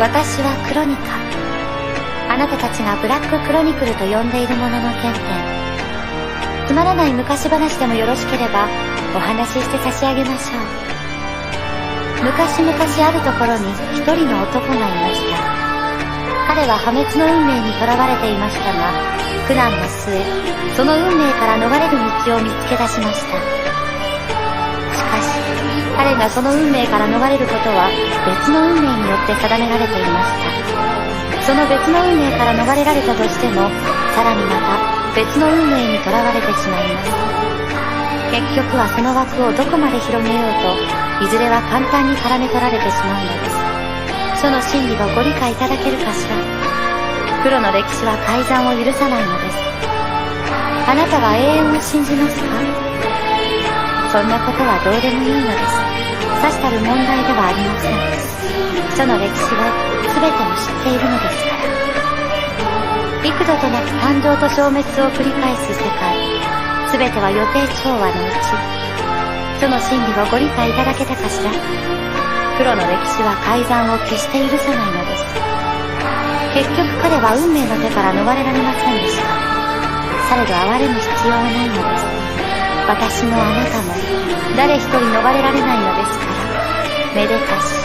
私はクロニカ。あなたたちがブラッククロニクルと呼んでいるものの原点。つまらない昔話でもよろしければお話しして差し上げましょう。昔々あるところに一人の男がいました。彼は破滅の運命にとらわれていましたが、苦難の末、その運命から逃れる道を見つけ出しました。しかし、彼がその運命から逃れることは別の運命によって定められていました。その別の運命から逃れられたとしても、さらにまた別の運命にとらわれてしまいます。結局はその枠をどこまで広げようと、いずれは簡単に絡め取られてしまうのです。書の真理をご理解いただけるかしら。黒の歴史は改ざんを許さないのです。あなたは永遠を信じますか？そんなことはどうでもいいのです。さしたる問題ではありません。書の歴史は全てを知っているのですから。幾度となく誕生と消滅を繰り返す世界。全ては予定調和のうち。書の真理をご理解いただけたかしら。黒の歴史は改ざんを決して許さないのです。結局彼は運命の手から逃れられませんでした。されど哀れむ必要はないのです。私もあなたも誰一人逃れられないのですから、めでたし